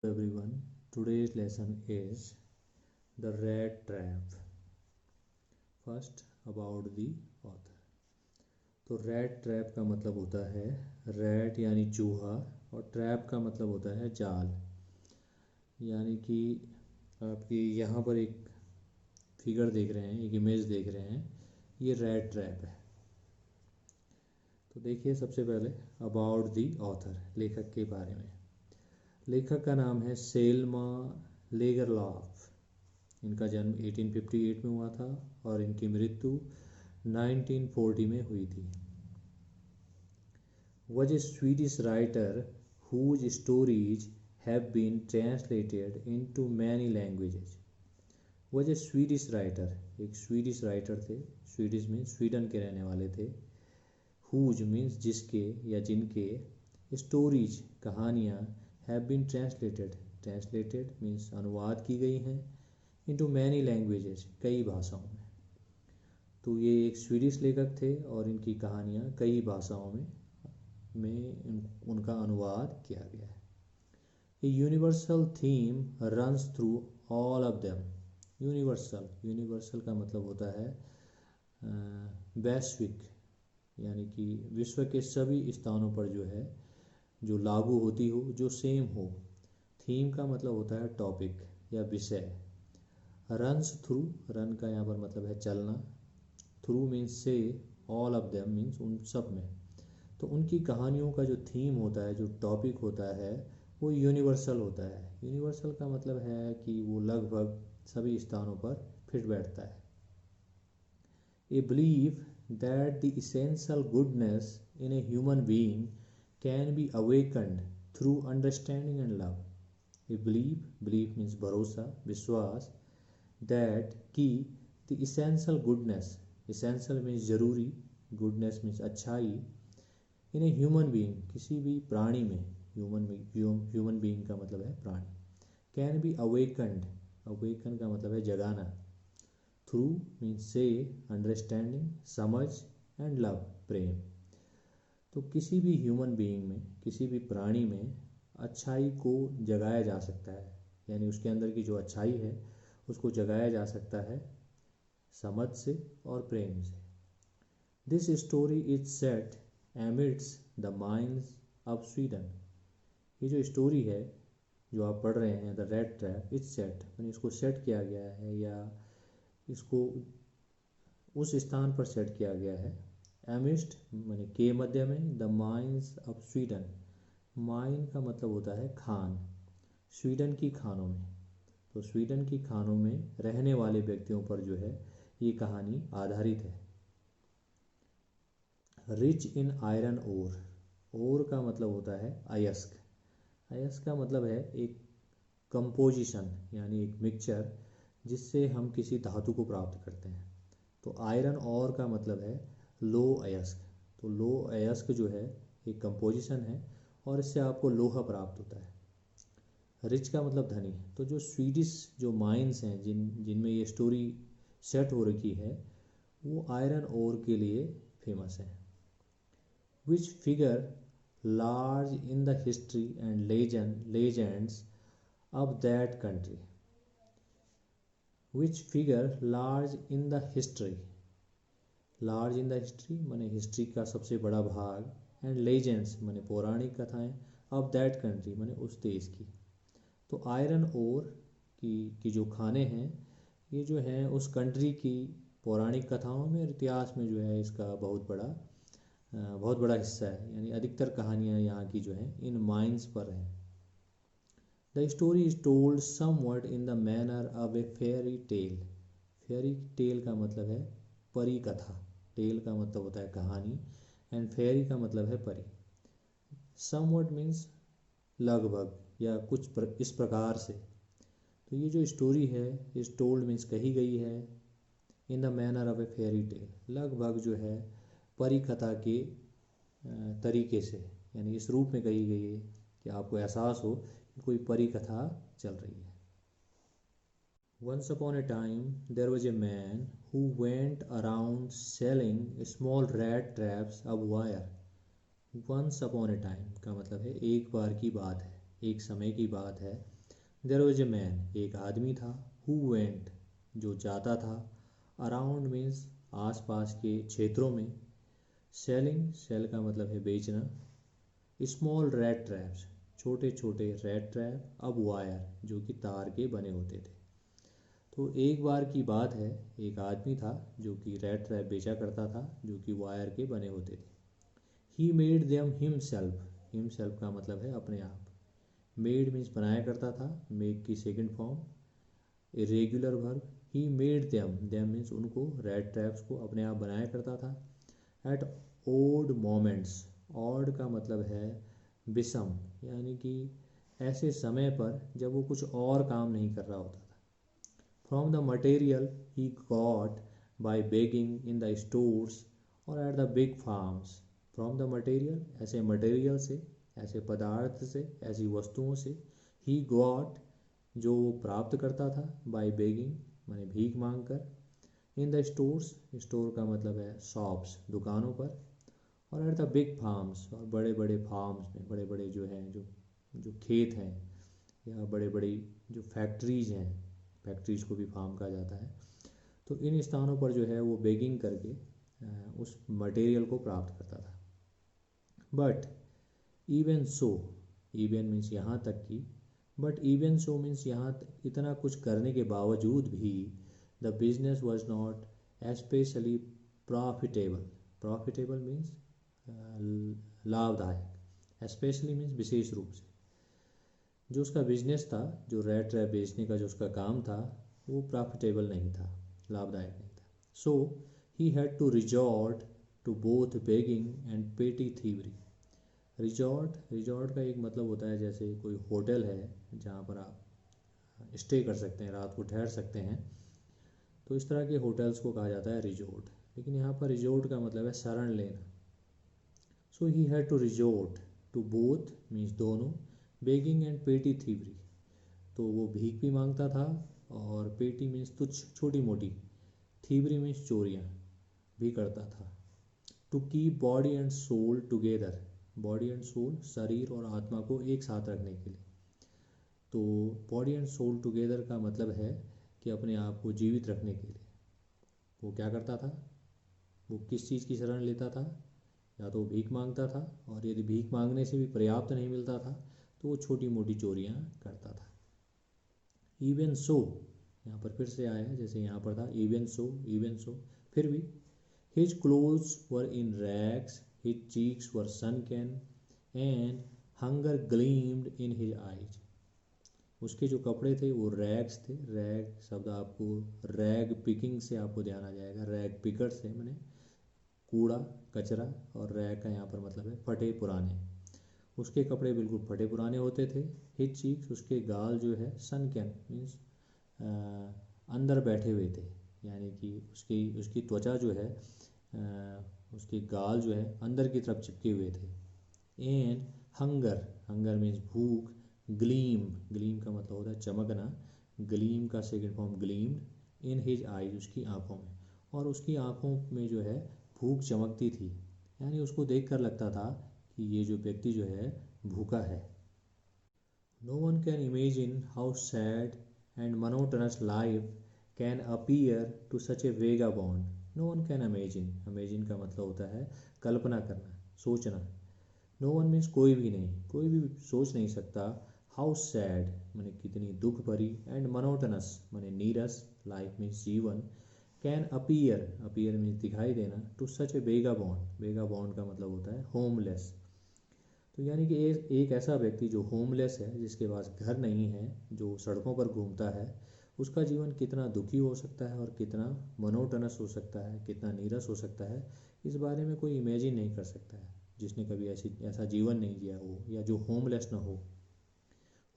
Everyone, today's lesson is the rat trap. First, about the author. तो rat trap का मतलब होता है रैट यानी चूहा और ट्रैप का मतलब होता है जाल। यानी कि आपकी यहाँ पर एक फिगर देख रहे हैं, एक इमेज देख रहे हैं, ये रैट ट्रैप है। तो देखिए सबसे पहले अबाउट द ऑथर, लेखक के बारे में। लेखक का नाम है सेल्मा लेगरलॉफ। इनका जन्म 1858 में हुआ था और इनकी मृत्यु 1940 में हुई थी। Was a Swedish writer whose stories have been translated into many languages. Was a Swedish writer, एक स्वीडिश राइटर थे। स्वीडिश मीन्स स्वीडन के रहने वाले थे। whose मीन्स जिसके या जिनके, स्टोरीज कहानियाँ, have been translated, translated means अनुवाद की गई हैं, into many languages कई भाषाओं में। तो ये एक स्वीडिश लेखक थे और इनकी कहानियाँ कई भाषाओं में उनका अनुवाद किया गया है। A universal theme runs through all of them. Universal, universal का मतलब होता है वैश्विक, यानी कि विश्व के सभी स्थानों पर जो है जो लागू होती हो, जो सेम हो। थीम का मतलब होता है टॉपिक या विषय। रन्स थ्रू, रन का यहाँ पर मतलब है चलना, थ्रू मीन्स से, ऑल ऑफ देम मीन्स उन सब में। तो उनकी कहानियों का जो थीम होता है, जो टॉपिक होता है, वो यूनिवर्सल होता है। यूनिवर्सल का मतलब है कि वो लगभग सभी स्थानों पर फिट बैठता है। I believe that the essential goodness in a human being can be awakened through understanding and love. I believe, believe means भरोसा, विश्वास, दैट कि the essential goodness, essential means जरूरी, गुडनेस मीन्स अच्छाई, इन ए ह्यूमन बीइंग किसी भी प्राणी में, human being का मतलब है प्राणी, कैन बी अवेकन्ड, अवेकन का मतलब है जगाना, थ्रू मीन्स से, अंडरस्टैंडिंग समझ, एंड लव प्रेम। तो किसी भी ह्यूमन बीइंग में, किसी भी प्राणी में अच्छाई को जगाया जा सकता है, यानी उसके अंदर की जो अच्छाई है उसको जगाया जा सकता है समझ से और प्रेम से। This story is set amidst the mines of Sweden। ये जो स्टोरी है जो आप पढ़ रहे हैं, the red trap, it's set यानी इसको सेट किया गया है या इसको उस स्थान पर सेट किया गया है। एमिस्ट माने के मध्य में, the mines of Sweden, mine का मतलब होता है खान, स्वीडन की खानों में। तो स्वीडन की खानों में रहने वाले व्यक्तियों पर जो है ये कहानी आधारित है। रिच इन आयरन ओर, ओर का मतलब होता है अयस्क। अयस्क का मतलब है एक कंपोजिशन, यानी एक मिक्सचर जिससे हम किसी धातु को प्राप्त करते हैं। तो आयरन ओर का मतलब है लो अयस्क। तो लो अयस्क जो है एक कंपोजिशन है और इससे आपको लोहा प्राप्त होता है। रिच का मतलब धनी। तो जो स्वीडिश जो माइंस हैं जिनमें ये स्टोरी सेट हो रखी है, वो आयरन ओर के लिए फेमस है। which figure large in the history and legends of that country। which figure large in the history, large in the history माने हिस्ट्री का सबसे बड़ा भाग, एंड लेजेंड्स माने पौराणिक कथाएं, ऑफ दैट कंट्री माने उस देश की। तो आयरन ओर की जो खाने हैं ये जो हैं उस कंट्री की पौराणिक कथाओं में और इतिहास में जो है इसका बहुत बड़ा हिस्सा है, यानी अधिकतर कहानियाँ यहाँ की जो हैं इन माइंस पर हैं। The story is told somewhat in the manner of a fairy tale. Fairy tale का मतलब है परी कथा, टेल का मतलब होता है कहानी, एंड फेयरी का मतलब है परी। समवट मीन्स लगभग या इस प्रकार से। तो ये जो स्टोरी है इस टोल्ड मीन्स कही गई है, in the manner of a fairy tale लगभग जो है परी कथा के तरीके से, यानी इस रूप में कही गई है कि आपको एहसास हो कि कोई परी कथा चल रही है। Once upon a time there was a man who went around selling small rat traps of wire. Once upon a time का मतलब है एक बार की बात है, एक समय की बात है। देयर वॉज ए मैन, एक आदमी था, हु वेंट, जो जाता था, अराउंड मीन्स आसपास के क्षेत्रों में, सेलिंग, सेल का मतलब है बेचना, स्मॉल रैट ट्रैप्स, छोटे छोटे रैट ट्रैप, अब वायर, जो कि तार के बने होते थे। तो एक बार की बात है, एक आदमी था जो कि रैट ट्रैप बेचा करता था, जो कि वायर के बने होते थे। He made them himself, himself का मतलब है अपने आप, मेड मीन्स बनाया करता था, मेक की second form, irregular verb. He made them, them means उनको, रैट ट्रैप्स को अपने आप बनाया करता था। एट ओड मोमेंट्स, ऑड का मतलब है विषम, यानी कि ऐसे समय पर जब वो कुछ और काम नहीं कर रहा होता था। From the material he got by begging in the stores और at the big farms. From the material, ऐसे मटेरियल से, ऐसे पदार्थ से, ऐसी वस्तुओं से, ही गॉट, जो वो प्राप्त करता था, बाय बेगिंग माने भीख मांग कर, इन द स्टोर्स, स्टोर का मतलब है शॉप्स, दुकानों पर, और एट द बिग फार्म्स, और बड़े बड़े फार्म्स में, बड़े बड़े जो हैं, जो खेत हैं, या बड़े बड़ी जो फैक्ट्रीज हैं, फैक्ट्रीज को भी फार्म कहा जाता है। तो इन स्थानों पर जो है वो बेगिंग करके उस मटेरियल को प्राप्त करता था। But even so, even means यहाँ तक कि, बट इवन सो मीन्स यहाँ इतना कुछ करने के बावजूद भी, the business was not especially profitable. Profitable means लाभदायक, स्पेशली मीन्स विशेष रूप से। जो उसका बिजनेस था, जो रैट ट्रैप बेचने का जो उसका काम था, वो प्रॉफिटेबल नहीं था, लाभदायक नहीं था। So he had to resort to both begging and petty thievery. Resort, resort का एक मतलब होता है जैसे कोई होटल है जहाँ पर आप स्टे कर सकते हैं, रात को ठहर सकते हैं, तो इस तरह के होटल्स को कहा जाता है रिजॉर्ट। लेकिन यहाँ पर रिजॉर्ट का मतलब है शरण लेना। So he had to resort to both means दोनों, बेगिंग एंड पेटी थीवरी, तो वो भीख भी मांगता था, और पेटी मीन्स तुच्छ, छोटी मोटी, थीवरी मीन्स चोरियाँ भी करता था। To keep body and soul together, body and soul, शरीर और आत्मा को एक साथ रखने के लिए। तो बॉडी एंड सोल टुगेदर का मतलब है कि अपने आप को जीवित रखने के लिए वो क्या करता था, वो किस चीज़ की शरण लेता था, या तो वो भीख मांगता था, और यदि भीख मांगने से भी पर्याप्त नहीं मिलता था तो वो छोटी मोटी चोरियाँ करता था। इवन सो, यहाँ पर फिर से आया है जैसे यहाँ पर था, इवन सो, इवन सो, फिर भी, his clothes were in rags, his cheeks were sunken and hunger gleamed in his eyes. उसके जो कपड़े थे वो रैग्स थे, रैग शब्द आपको रैग पिकिंग से आपको ध्यान आ जाएगा, रैग पिकर से मैंने कूड़ा कचरा, और रैग का यहाँ पर मतलब है फटे पुराने। उसके कपड़े बिल्कुल फटे पुराने होते थे। हिज चीक्स, उसके गाल जो है, sunken मीन्स अंदर बैठे हुए थे, यानी कि उसकी उसकी त्वचा जो है, उसके गाल जो है अंदर की तरफ चिपके हुए थे। एंड हंगर, हंगर मीन्स भूख, ग्लीम, ग्लीम का मतलब होता है चमकना, ग्लीम का second form gleamed, in his eyes, उसकी आंखों में, और उसकी आंखों में जो है भूख चमकती थी, यानी उसको देखकर लगता था कि ये जो व्यक्ति जो है भूखा है। No one can imagine how sad and monotonous life can appear to such a vagabond. No one can imagine, imagine का मतलब होता है कल्पना करना, सोचना। नो वन मीन्स कोई भी नहीं, कोई भी सोच नहीं सकता। हाउ सैड माने कितनी दुख भरी, एंड मोनोटनस माने नीरस, लाइफ मीन्स जीवन, कैन अपीयर, अपीयर मीन्स दिखाई देना, to such a vagabond, vagabond का मतलब होता है होमलेस। तो यानी कि एक ऐसा व्यक्ति जो होमलेस है, जिसके पास घर नहीं है, जो सड़कों पर घूमता है, उसका जीवन कितना दुखी हो सकता है और कितना मोनोटनस हो सकता है, कितना नीरस हो सकता है, इस बारे में कोई इमेजिन नहीं कर सकता है जिसने कभी ऐसा जीवन नहीं जिया हो, या जो होमलेस ना हो।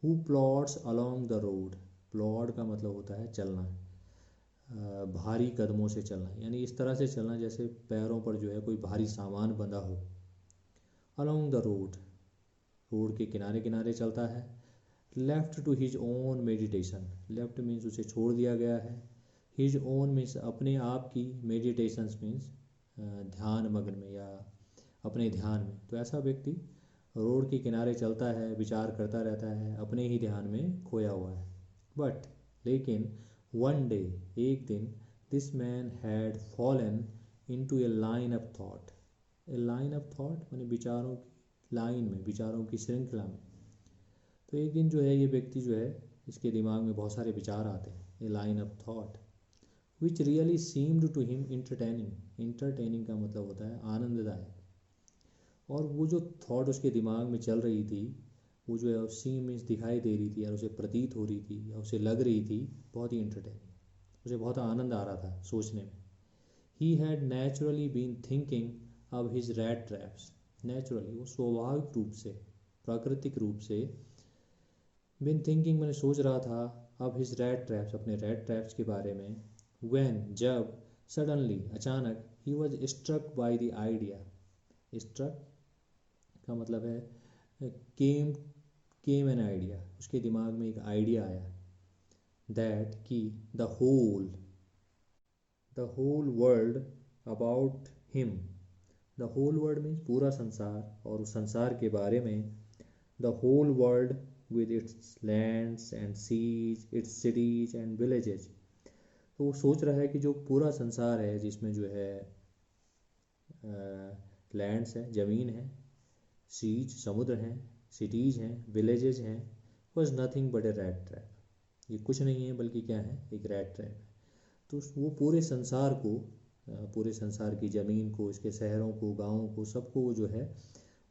Who plods along the road, plod का मतलब होता है चलना, भारी कदमों से चलना, यानी इस तरह से चलना जैसे पैरों पर जो है कोई भारी सामान बंधा हो। अलॉन्ग द रोड, रोड के किनारे किनारे चलता है। Left to his own meditation, left means उसे छोड़ दिया गया है, हिज ओन मीन्स अपने आप की, मेडिटेशंस मीन्स ध्यान मग्न में या अपने ध्यान में। तो ऐसा व्यक्ति रोड के किनारे चलता है, विचार करता रहता है, अपने ही ध्यान में खोया हुआ है। बट लेकिन वन डे, एक दिन, this man had fallen into A line of thought. A line of thought माने विचारों की लाइन में, विचारों की श्रृंखला में। तो एक दिन जो है ये व्यक्ति जो है, इसके दिमाग में बहुत सारे विचार आते हैं। A line of thought which really seemed to him entertaining. Entertaining का मतलब होता है आनंददायक। और वो जो थॉट उसके दिमाग में चल रही थी, वो जो है सीन में दिखाई दे रही थी, या उसे प्रतीत हो रही थी, या उसे लग रही थी बहुत ही इंटरटेनिंग। उसे बहुत आनंद आ रहा था सोचने में। He had naturally been thinking of his rat traps. Naturally, वो स्वाभाविक रूप से, प्राकृतिक रूप से, बिन थिंकिंग मैंने सोच रहा था, अब हिज रैट ट्रैप्स, अपने रैट ट्रैप्स के बारे में। व्हेन, जब, सडनली, अचानक, he was struck by the idea. Struck का मतलब है केम, केम एन आइडिया, उसके दिमाग में एक आइडिया आया। दैट कि the whole world about him. The whole world means पूरा संसार, और उस संसार के बारे में। The whole world with its lands and seas, its cities and villages। तो वो सोच रहा है कि जो पूरा संसार है, जिसमें जो है लैंड्स है, ज़मीन है, सीज, समुद्र हैं, सिटीज़ हैं, विलेजेस हैं, was nothing but A rat trap. ये कुछ नहीं है बल्कि क्या है, एक रैट ट्रैप है। तो वो पूरे संसार को, पूरे संसार की ज़मीन को, इसके शहरों को, गाँवों को, सबको वो जो है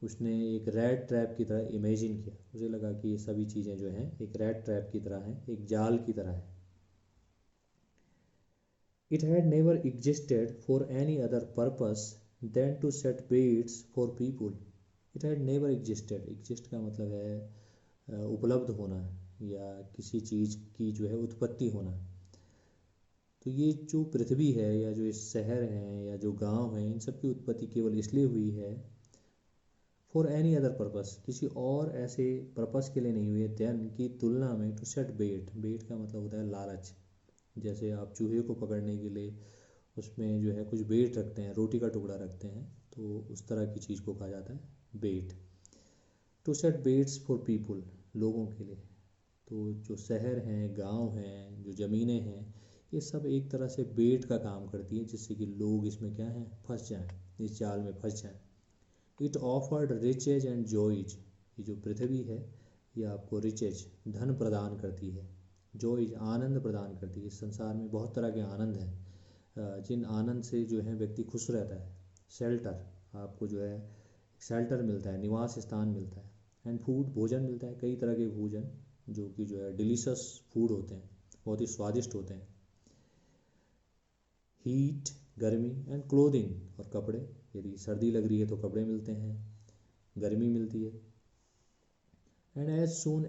उसने एक रैट ट्रैप की तरह इमेजिन किया। मुझे लगा कि ये सभी चीज़ें जो हैं एक रैट ट्रैप की तरह हैं, एक जाल की तरह है। It had never existed for any other purpose than to set bets for people. It had never existed, exist का मतलब है उपलब्ध होना, या किसी चीज़ की जो है उत्पत्ति होना। तो ये जो पृथ्वी है, या जो इस शहर हैं, या जो गांव हैं, इन सब की उत्पत्ति केवल इसलिए हुई है, फॉर एनी अदर पर्पस, किसी और ऐसे पर्पस के लिए नहीं हुई है, देन की तुलना में, टू सेट बेट। बेट का मतलब होता है लालच। जैसे आप चूहे को पकड़ने के लिए उसमें जो है कुछ बेट रखते हैं, रोटी का टुकड़ा रखते हैं, तो उस तरह की चीज़ को कहा जाता है bet. To set bets for people, लोगों के लिए। तो जो शहर हैं, गांव हैं, जो ज़मीनें हैं, ये सब एक तरह से बेट का काम करती है, जिससे कि लोग इसमें क्या हैं, फंस जाएं, इस जाल में फंस जाएं। It offered riches and joys. ये जो पृथ्वी है, ये आपको रिचेज, धन प्रदान करती है, जॉयज, आनंद प्रदान करती है। इस संसार में बहुत तरह के आनंद हैं, जिन आनंद से जो है व्यक्ति खुश रहता है। शेल्टर, आपको जो है शेल्टर मिलता है, निवास स्थान मिलता है। एंड फूड, भोजन मिलता है, कई तरह के भोजन जो कि जो है डिलीशियस फूड होते हैं, बहुत ही स्वादिष्ट होते हैं। हीट, गर्मी, एंड क्लोथिंग, और कपड़े, यदि सर्दी लग रही है तो कपड़े मिलते हैं, गर्मी मिलती है। And as soon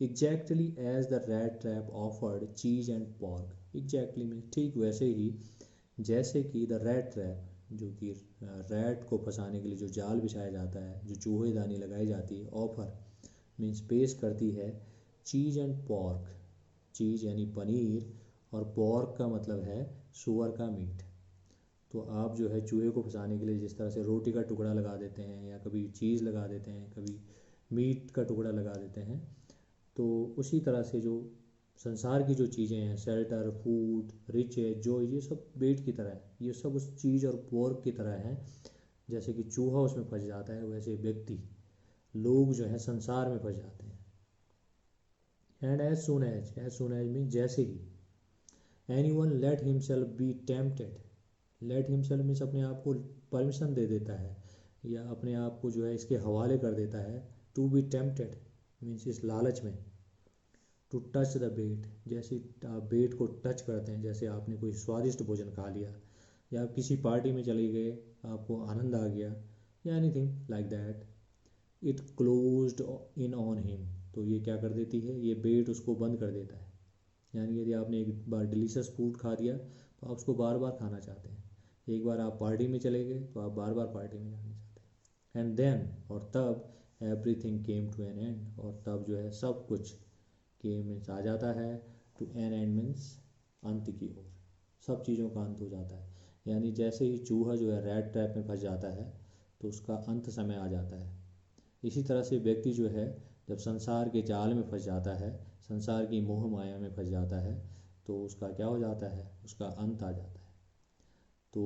exactly as the rat trap offered cheese and pork. Exactly में ठीक वैसे ही जैसे कि द रैट ट्रैप, जो कि रैट को फंसाने के लिए जो जाल बिछाया जाता है, जो चूहेदानी लगाई जाती है, ऑफर मीन्स पेश करती है चीज़ एंड पॉर्क। चीज़ यानी पनीर, और पॉर्क का मतलब है सूअर का मीट। तो आप जो है चूहे को फंसाने के लिए जिस तरह से रोटी का टुकड़ा लगा देते हैं, या कभी चीज़ लगा देते हैं, कभी मीट का टुकड़ा लगा देते हैं, तो उसी तरह से जो संसार की जो चीज़ें हैं, शेल्टर, फूड, रिच है, जो ये सब बेट की तरह है, ये सब उस चीज़ और पोर्क की तरह है। जैसे कि चूहा उसमें फंस जाता है, वैसे व्यक्ति, लोग जो है संसार में फंस जाते हैं। And as soon as mean जैसे ही, anyone let himself be tempted. Let himself means अपने आप को परमिशन दे देता है, या अपने आप को जो है इसके हवाले कर देता है। टू बी टेम्पटेड मीन्स इस लालच में। टू टच द बेट, जैसे आप बेट को टच करते हैं, जैसे आपने कोई स्वादिष्ट भोजन खा लिया, या आप किसी पार्टी में चले गए, आपको आनंद आ गया, या anything like that. It closed in on him, तो ये क्या कर देती है, ये बेट उसको बंद कर देता है। यानी यदि आपने एक बार डिलीशियस फूड खा दिया, तो आप उसको बार बार खाना चाहते हैं। एक बार आप पार्टी में चले गए, तो आप बार बार पार्टी में जाना चाहते हैं। एंड देन, और तब, everything came to an end, और तब जो है सब कुछ, केम मीन्स आ जाता है, टू एन एंड मीन्स अंत की ओर, सब चीज़ों का अंत हो जाता है। यानी जैसे ही चूहा जो है रैट ट्रैप में फंस जाता है, तो उसका अंत समय आ जाता है। इसी तरह से व्यक्ति जो है जब संसार के जाल में फंस जाता है, संसार की मोह माया में फंस जाता है, तो उसका क्या हो जाता है, उसका अंत आ जाता है। तो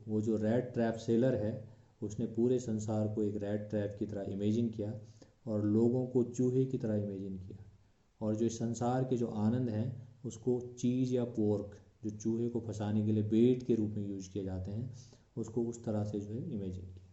वो जो रैट ट्रैप सेलर है, उसने पूरे संसार को एक रैट ट्रैप की तरह इमेजिन किया और लोगों को चूहे की तरह इमेजिन किया, और जो इस संसार के जो आनंद हैं उसको चीज़ या पोर्क, जो चूहे को फंसाने के लिए बेट के रूप में यूज किए जाते हैं, उसको उस तरह से जो है इमेजिन किया।